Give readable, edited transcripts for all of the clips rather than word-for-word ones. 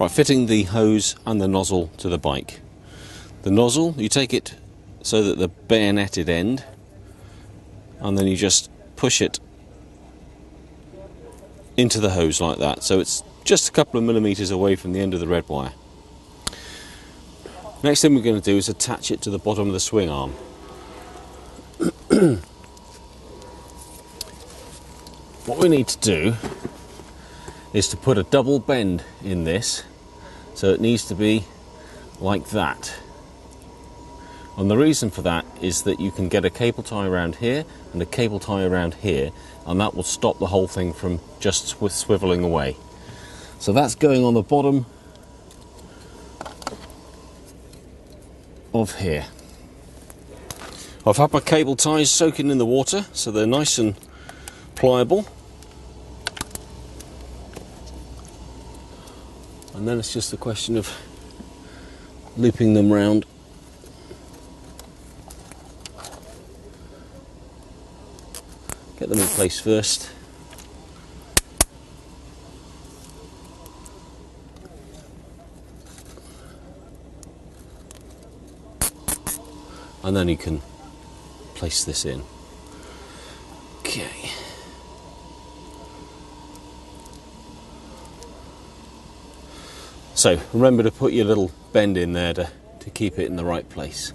Right, fitting the hose and the nozzle to the bike. The nozzle, you take it so that the bayoneted end, and then you just push it into the hose like that, so it's just a couple of millimeters away from the end of the red wire. Next thing we're going to do is attach it to the bottom of the swing arm. What we need to do is to put a double bend in this, so it needs to be like that. And the reason for that is that you can get a cable tie around here and a cable tie around here, and that will stop the whole thing from just swiveling away. So that's going on the bottom of here. I've had my cable ties soaking in the water, so they're nice and pliable. And then it's just a question of looping them round. Get them in place first. And then you can place this in. Okay. So remember to put your little bend in there to keep it in the right place.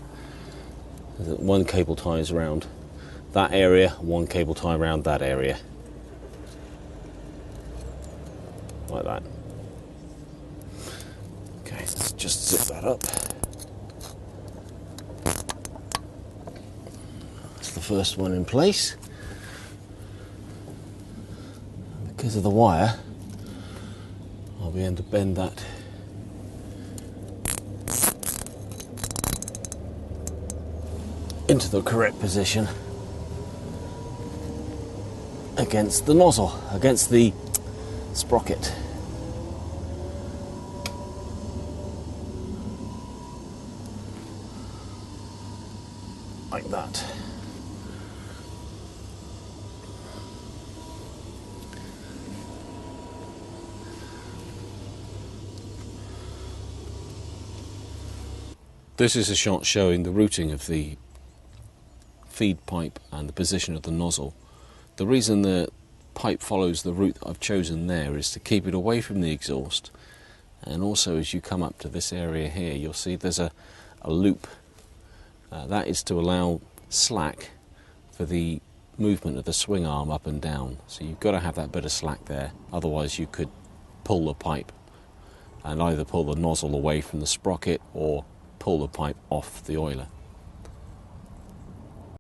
One cable tie is around that area, one cable tie around that area. Like that. Okay, let's just zip that up. That's the first one in place. Because of the wire, I'll be able to bend that into the correct position against the nozzle, against the sprocket. Like that. This is a shot showing the routing of the feed pipe and the position of the nozzle. The reason the pipe follows the route that I've chosen there is to keep it away from the exhaust, and also as you come up to this area here you'll see there's a loop. That is to allow slack for the movement of the swing arm up and down, so you've got to have that bit of slack there, otherwise you could pull the pipe and either pull the nozzle away from the sprocket or pull the pipe off the oiler.